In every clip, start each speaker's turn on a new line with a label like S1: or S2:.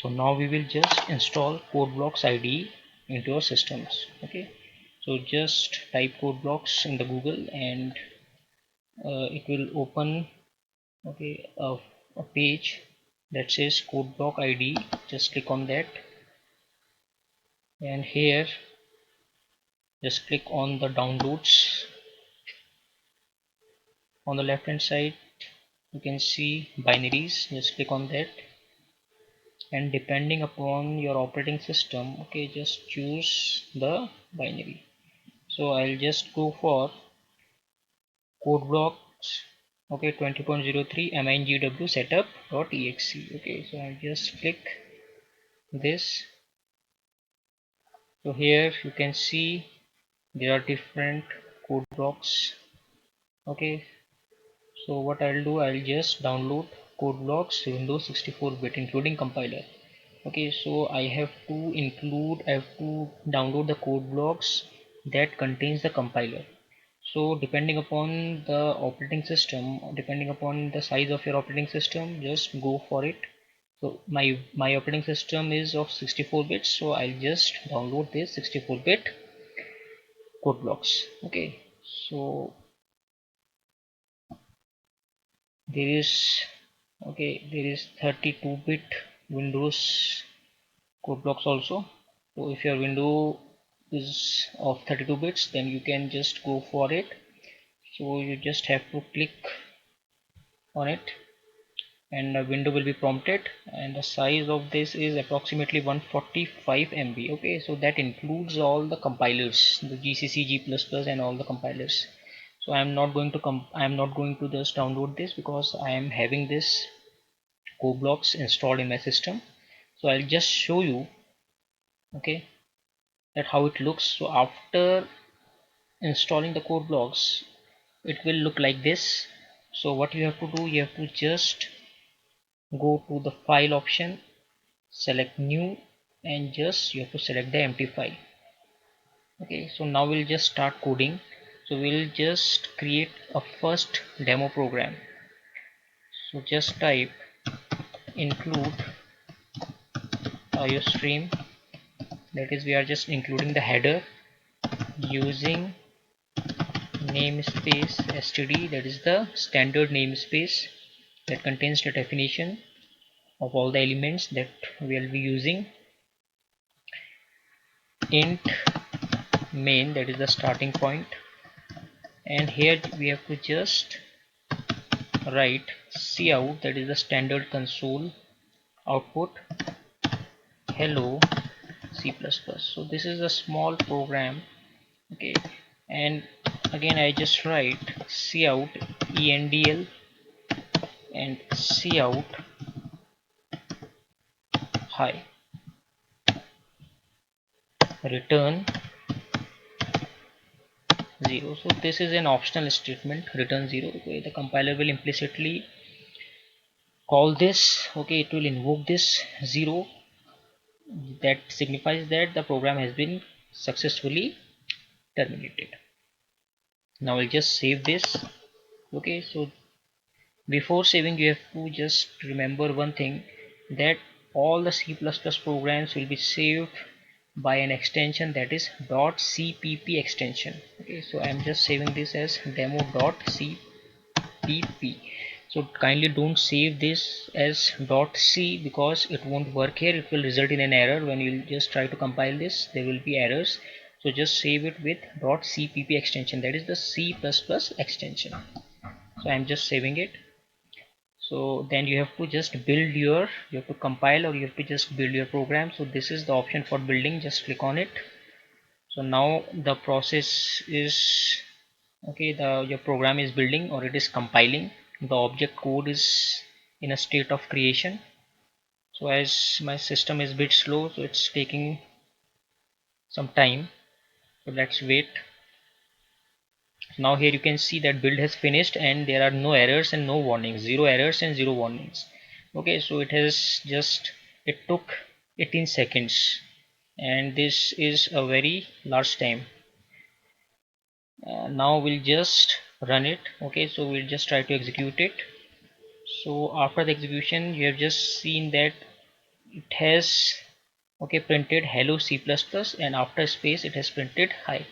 S1: So now we will just install CodeBlocks IDE into your systems. Okay, so just type CodeBlocks in the Google and it will open, okay, a page that says CodeBlock IDE. Just click on that, and here just click on the downloads. On the left hand side you can see binaries. Just click on that, and depending upon your operating system, okay, just choose the binary. So I'll just go for CodeBlocks, okay, 20.03 mingw setup.exe. Okay, so I'll just click this. So here you can see there are different code blocks. Okay, so what I'll do, I'll just download CodeBlocks Windows 64-bit including compiler. Okay, so I have to download the CodeBlocks that contains the compiler. So depending upon the operating system, depending upon the size of your operating system, just go for it. So my operating system is of 64 bits, so I'll just download this 64-bit CodeBlocks. Okay, so there is, okay, there is 32-bit Windows CodeBlocks also. So if your window is of 32 bits, then you can just go for it. So you just have to click on it and a window will be prompted, and the size of this is approximately 145 MB. Okay, so that includes all the compilers, the GCC, G++, and all the compilers. So I am not going to just download this because I am having this CodeBlocks installed in my system. So I'll just show you, okay, that how it looks. So after installing the CodeBlocks, it will look like this. So what you have to do, you have to just go to the file option, select new, and just you have to select the empty file. Okay, so now we'll just start coding. So we'll just create a first demo program. So just type include iostream, that is we are just including the header using namespace std, that is the standard namespace that contains the definition of all the elements that we'll be using. Int main, that is the starting point, and here we have to just write cout, that is the standard console output, hello C++. So this is a small program. Okay, and again I just write cout endl and cout hi, return 0. So this is an optional statement, return 0. Okay, the compiler will implicitly call this. Okay, it will invoke this 0, that signifies that the program has been successfully terminated. Now I'll just save this. Okay, so before saving you have to just remember one thing, that all the C++ programs will be saved by an extension, that is .cpp extension. Okay, so I'm just saving this as demo.cpp. So kindly don't save this as .c because it won't work here. It will result in an error when you just try to compile this. There will be errors. So just save it with .cpp extension, that is the C++ extension. So I'm just saving it. So then you have to just you have to compile, or you have to just build your program. So this is the option for building, just click on it. So now the process is, okay, your program is building or it is compiling. The object code is in a state of creation. So as my system is a bit slow, so it's taking some time, so let's wait. Now here you can see that build has finished and there are no errors and no warnings, 0 errors and 0 warnings. Okay, so it took 18 seconds, and this is a very large time. Now we'll just run it. Okay, so we'll just try to execute it. So after the execution, you have just seen that it has printed hello C++, and after space it has printed hi.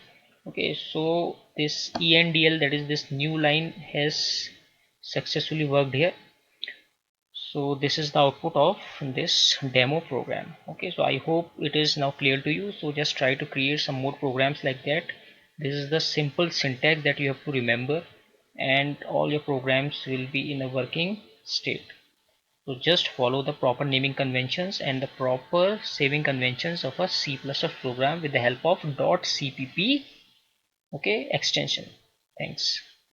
S1: Okay, so this ENDL, that is this new line, has successfully worked here. So this is the output of this demo program. Okay, so I hope it is now clear to you. So just try to create some more programs like that. This is the simple syntax that you have to remember, and all your programs will be in a working state. So just follow the proper naming conventions and the proper saving conventions of a C++ program with the help of .cpp extension. Thanks.